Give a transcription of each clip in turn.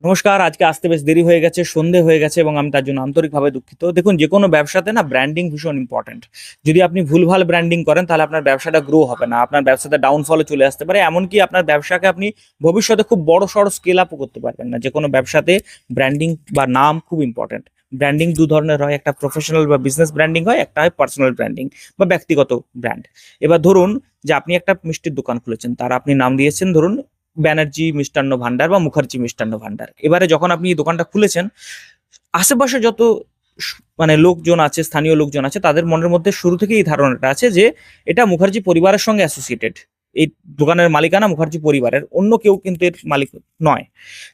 নমস্কার। আজকে আসতে বেশ দেরি হয়ে গেছে, সন্ধে হয়ে গেছে এবং আমি তার জন্য আন্তরিকভাবে দুঃখিত। দেখুন, যেকোনো ব্যবসাতে না ব্র্যান্ডিং ভীষণ ইম্পর্টেন্ট। যদি আপনি ভুলভাল ব্র্যান্ডিং করেন তাহলে আপনার ব্যবসাটা গ্রো হবে না। আপনার ব্যবসাতে ডাউনফলও চলে আসতে পারে। এমনকি আপনার ব্যবসাকে আপনি ভবিষ্যতে খুব বড়সড় স্কেল আপও করতে পারবেন না। যেকোনো ব্যবসাতে ব্র্যান্ডিং বা নাম খুব ইম্পর্টেন্ট। ব্র্যান্ডিং দু ধরনের হয়, একটা প্রফেশনাল বা বিজনেস ব্র্যান্ডিং হয়, একটা হয় পার্সোনাল ব্র্যান্ডিং বা ব্যক্তিগত ব্র্যান্ড। এবার ধরুন যে আপনি একটা মিষ্টির দোকান খুলেছেন, তার আপনি নাম দিয়েছেন ধরুন ব্যানার্জি মিষ্টান্ন ভান্ডার বা মুখার্জি মিষ্টান্ন ভান্ডার। এবারে যখন আপনি এই দোকানটা খুলেছেন, আশেপাশে যত মানে লোকজন আছে, স্থানীয় লোকজন আছে, তাদের মনের মধ্যে শুরু থেকেই এই ধারণাটা আছে যে এটা মুখার্জি পরিবারের সঙ্গে অ্যাসোসিয়েটেড। এই দোকানের মালিকানা মুখার্জি পরিবারের, অন্য কেউ কিন্তু এর মালিক নয়।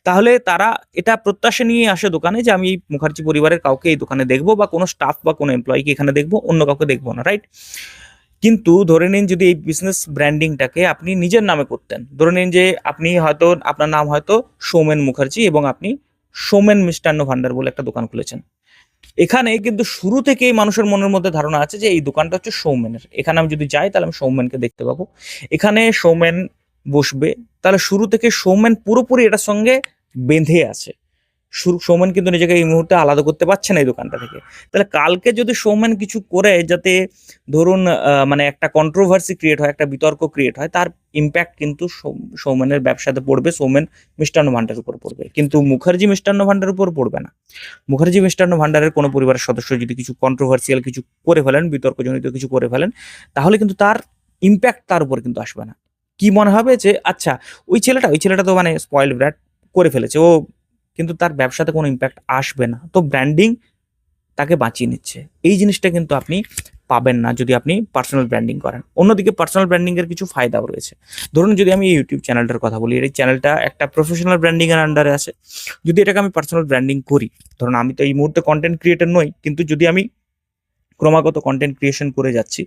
তাহলে তারা এটা প্রত্যাশা নিয়ে আসে দোকানে যে আমি এই মুখার্জি পরিবারের কাউকে এই দোকানে দেখবো, বা কোনো স্টাফ বা কোনো এমপ্লয়িকে এখানে দেখবো, অন্য কাউকে দেখবো না, রাইট? কিন্তু ধরে নিন যদি এই বিজনেস ব্র্যান্ডিংটাকে আপনি নিজের নামে করতেন, ধরে নিন যে আপনি হয়তো আপনার নাম হয়তো সৌমেন মুখার্জি এবং আপনি সৌমেন মিষ্টান্ন ভান্ডার বলে একটা দোকান খুলেছেন। এখানে কিন্তু শুরু থেকেই মানুষের মনের মধ্যে ধারণা আছে যে এই দোকানটা হচ্ছে সৌমেনের। এখানে আমি যদি যাই তাহলে আমি সৌমেনকে দেখতে পাবো, এখানে সৌমেন বসবে। তাহলে শুরু থেকে সৌমেন পুরোপুরি এটার সঙ্গে বেঁধে আছে। সৌমেন কিন্তু নিজেকে এই মুহূর্তে আলাদা করতে পারছে না এই দোকানটা থেকে। তাহলে কালকে যদি সৌমেন কিছু করে যাতে ধরুন মানে একটা কন্ট্রোভার্সি ক্রিয়েট হয়, একটা বিতর্ক ক্রিয়েট হয়, তার ইম্প্যাক্ট কিন্তু সৌমেনের ব্যবসাতে পড়বে, সৌমেন মিষ্টান্ন ভান্ডারের উপর পড়বে, কিন্তু মুখার্জি মিষ্টান্ন ভান্ডারের উপর পড়বে না। মুখার্জি মিষ্টান্ন ভান্ডারের কোনো পরিবারের সদস্য যদি কিছু কন্ট্রোভার্সিয়াল কিছু করে ফেলেন, বিতর্কজনিত কিছু করে ফেলেন, তাহলে কিন্তু তার ইম্প্যাক্ট তার উপর কিন্তু আসবে না। কি মনে হবে যে আচ্ছা, ওই ছেলেটা তো মানে স্পয়েলড ব্র্যাট করে ফেলেছে ও, কিন্তু তার ব্যবসাতে কোনো ইম্প্যাক্ট আসবে না। তো ব্র্যান্ডিং তাকে বাঁচিয়ে নিচ্ছে। এই জিনিসটা কিন্তু আপনি পাবেন না যদি আপনি পার্সোনাল ব্র্যান্ডিং করেন। অন্যদিকে পার্সোনাল ব্র্যান্ডিং এর কিছু ফায়দাও রয়েছে। ধরুন যদি আমি এই ইউটিউব চ্যানেলটার কথা বলি, এই চ্যানেলটা একটা প্রফেশনাল ব্র্যান্ডিং এর আন্ডারে আছে। যদি এটাকে আমি পার্সোনাল ব্র্যান্ডিং করি, ধরুন আমি তো এই মুহূর্তে কন্টেন্ট ক্রিয়েটর নই, কিন্তু যদি আমি ক্রমাগত কন্টেন্ট ক্রিয়েশন করে যাচ্ছি,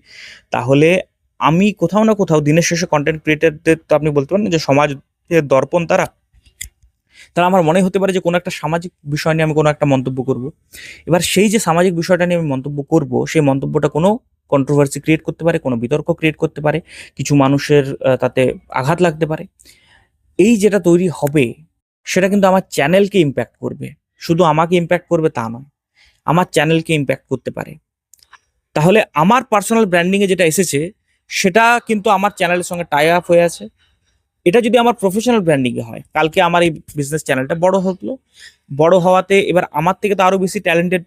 তাহলে আমি কোথাও না কোথাও দিনের শেষে কন্টেন্ট ক্রিয়েটরদের তো আপনি বলতে পারেন যে সমাজের দর্পণ তারা। তাহলে আমার মনে হতে পারে যে কোনো একটা সামাজিক বিষয় নিয়ে আমি কোনো একটা মন্তব্য করব। এবার সেই যে সামাজিক বিষয়টা নিয়ে আমি মন্তব্য করব, সেই মন্তব্যটা কোনো কন্ট্রোভার্সি ক্রিয়েট করতে পারে, কোনো বিতর্ক ক্রিয়েট করতে পারে, কিছু মানুষের তাতে আঘাত লাগতে পারে। এই যেটা তৈরি হবে সেটা কিন্তু আমার চ্যানেলকে ইম্প্যাক্ট করবে। শুধু আমাকে ইম্প্যাক্ট করবে তা নয়, আমার চ্যানেলকে ইম্প্যাক্ট করতে পারে। তাহলে আমার পার্সোনাল ব্র্যান্ডিং এ যেটা এসেছে সেটা কিন্তু আমার চ্যানেলের সঙ্গে টাই আপ হয়ে আছে। এটা যদি আমার প্রফেশনাল ব্র্যান্ডিং এ হয়, কালকে আমার এই বিজনেস চ্যানেলটা বড় হলো, বড় হওয়াতে এবার আমার থেকে তো আরো বেশি ট্যালেন্টেড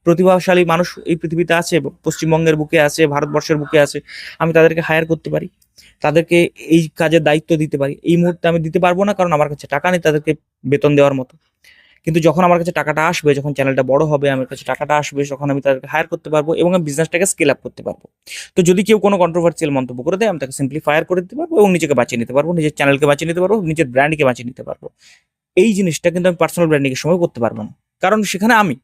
প্রতিভাশালী মানুষ এই পৃথিবীতে আছে, পশ্চিমবঙ্গের বুকে আছে, ভারতবর্ষের বুকে আছে। আমি তাদেরকে হায়ার করতে পারি, তাদেরকে এই কাজের দায়িত্ব দিতে পারি। এই মুহূর্তে আমি দিতে পারবো না, কারণ আমার কাছে টাকা নেই তাদেরকে বেতন দেওয়ার মতো। কিন্তু যখন আমার কাছে টাকাটা আসবে, যখন চ্যানেলটা বড় হবে, আমার কাছে টাকাটা আসবে, তখন আমি তাদেরকে হায়ার করতে পারবো এবং আমি বিজনেসটাকে স্কেল আপ করতে পারবো। তো যদি কেউ কোনো কন্ট্রোভার্সিয়াল মন্তব্য করে দেয়, আমি তাকে সিম্পলি ফায়ার করে দিতে পারবো এবং নিজেকে বাঁচিয়ে নিতে পারবো, নিজের চ্যানেলকে বাঁচিয়ে নিতে পারবো, নিজের ব্র্যান্ডকে বাঁচিয়ে নিতে পারবো। এই জিনিসটা কিন্তু আমি পার্সোনাল ব্র্যান্ডিং এর সময় করতে পারবো না, কারণ সেখানে আমি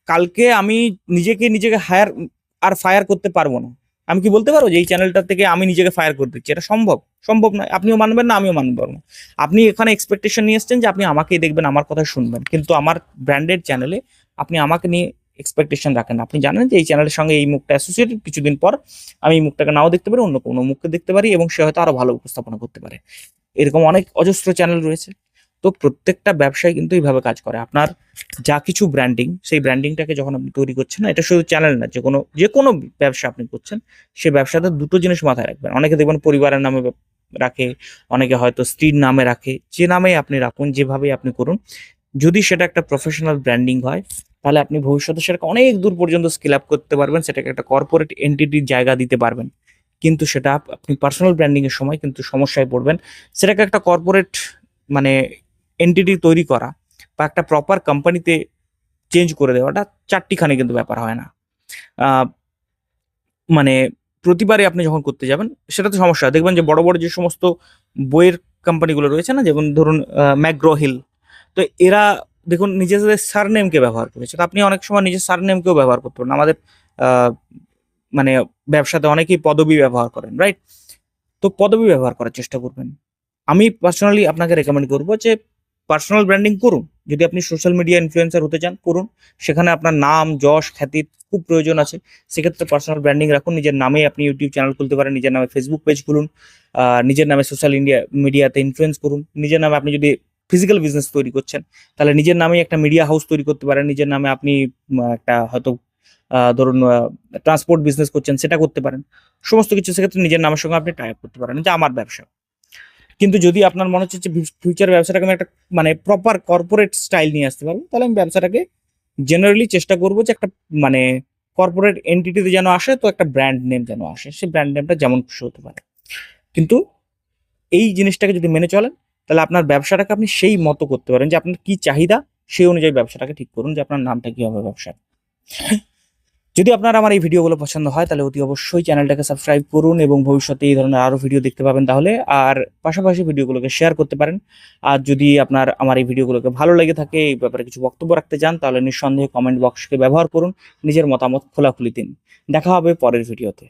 কালকে আমি নিজেকে হায়ার আর ফায়ার করতে পারবো না। আমি কি বলতে পারবো যে এই চ্যানেলটা থেকে আমি নিজেকে ফায়ার করে দিচ্ছি? এটা সম্ভব সম্ভব নয়। আপনিও মানবেন না, আমিও মানতে পারবো না। আপনি এখানে এক্সপেকটেশন নিয়ে এসছেন যে আপনি আমাকেই দেখবেন, আমার কথা শুনবেন, কিন্তু আমার ব্র্যান্ডেড চ্যানেলে আপনি আমাকে নিয়ে এক্সপেকটেশন রাখেন না। আপনি জানেন যে এই চ্যানেলের সঙ্গে এই মুখটা অ্যাসোসিয়েটেড, কিছুদিন পর আমি এই মুখটাকে নাও দেখতে পারি, অন্য কোনো মুখকে দেখতে পারি এবং সে হয়তো আরো ভালো উপস্থাপনা করতে পারে। এরকম অনেক অজস্র চ্যানেল রয়েছে। তো প্রত্যেকটা ব্যবসায় কিন্তু এইভাবে কাজ করে। আপনার যা কিছু ব্র্যান্ডিং, সেই ব্র্যান্ডিংটাকে যখন আপনি তৈরি করছেন না, এটা শুধু চ্যানেল না, যে কোনো ব্যবসা আপনি করছেন, সেই ব্যবসাতে দুটো জিনিস মাথায় রাখবেন। অনেকে দেখবেন পরিবারের নামে রাখে, অনেকে হয়তো স্ত্রীর নামে রাখে। যে নামে আপনি রাখুন, যেভাবেই আপনি করুন, যদি সেটা একটা প্রফেশনাল ব্র্যান্ডিং হয়, তাহলে আপনি ভবিষ্যতে সেটাকে অনেক দূর পর্যন্ত স্কেল আপ করতে পারবেন, সেটাকে একটা কর্পোরেট এন্টিটির জায়গা দিতে পারবেন। কিন্তু সেটা আপনি পার্সোনাল ব্র্যান্ডিং এর সময় কিন্তু সমস্যায় পড়বেন। সেটাকে একটা কর্পোরেট মানে এন্টিটি তৈরি করা বা একটা প্রপার কোম্পানিতে চেঞ্জ করে দেওয়াটা চারটিখানি কিন্তু ব্যাপার হয় না। আহ, মানে প্রতিবারে আপনি যখন করতে যাবেন সেটা তো সমস্যা। দেখবেন যে বড় বড় যে সমস্ত বইয়ের কোম্পানিগুলো রয়েছে না, যেমন ধরুন ম্যাকগ্রো হিল, তো এরা দেখুন নিজেদের সারনেমকে ব্যবহার করেছে। তো আপনি অনেক সময় নিজের সারনেমকেও ব্যবহার করতে পারেন। আমাদের আহ, মানে ব্যবসাতে অনেকেই পদবি ব্যবহার করেন, রাইট? তো পদবি ব্যবহার করার চেষ্টা করবেন। আমি পার্সোনালি আপনাকে রেকমেন্ড করব যে পার্সোনাল ব্র্যান্ডিং করুন। যদি আপনি সোশ্যাল মিডিয়া ইনফ্লুয়েন্সার হতে চান, করুন। সেখানে আপনার নাম, যশ, খ্যাতির খুব প্রয়োজন আছে। সেক্ষেত্রে পার্সোনাল ব্র্যান্ডিং রাখুন। নিজের নামে আপনি ইউটিউব চ্যানেল খুলতে পারেন, নিজের নামে ফেসবুক পেজ খুলুন, নিজের নামে সোশ্যাল মিডিয়াতে ইনফ্লুয়েন্স করুন। নিজের নামে আপনি যদি ফিজিক্যাল বিজনেস তৈরি করছেন, তাহলে নিজের নামে একটা মিডিয়া হাউস তৈরি করতে পারেন, নিজের নামে আপনি একটা হয়তো ধরুন ট্রান্সপোর্ট বিজনেস করছেন, সেটা করতে পারেন। সমস্ত কিছু সেক্ষেত্রে নিজের নামের সঙ্গে আপনি টাই আপ করতে পারেন, যে আমার ব্যবসা। কিন্তু যদি আপনার মনে হচ্ছে যে ফিউচার ব্যবসাটাকে আমি একটা মানে প্রপার কর্পোরেট স্টাইল নিয়ে আসতে পারবো, তাহলে আমি ব্যবসাটাকে জেনারেলি চেষ্টা করবো যে একটা মানে কর্পোরেট এন্টিটিতে যেন আসে, তো একটা ব্র্যান্ড নেম যেন আসে, সেই ব্র্যান্ড নেমটা যেমন খুশি হতে পারে। কিন্তু এই জিনিসটাকে যদি মেনে চলেন, তাহলে আপনার ব্যবসাটাকে আপনি সেই মতো করতে পারেন, যে আপনার কি চাহিদা সেই অনুযায়ী ব্যবসাটাকে ঠিক করুন, যে আপনার নামটা কি হবে ব্যবসা। যদি আপনার আমার এই ভিডিওগুলো পছন্দ হয়, তাহলে অতি অবশ্যই চ্যানেলটাকে সাবস্ক্রাইব করুন, এবং ভবিষ্যতে এই ধরনের আরো ভিডিও দেখতে পাবেন তাহলে। আর পাশাপাশি ভিডিওগুলোকে শেয়ার করতে পারেন। আর যদি আপনার আমার এই ভিডিওগুলোকে ভালো লেগে থাকে, এই ব্যাপারে কিছু বক্তব্য রাখতে চান, তাহলে নিঃসন্দেহে কমেন্ট বক্সকে ব্যবহার করুন, নিজের মতামত খোলাখুলি দিন। দেখা হবে পরের ভিডিওতে।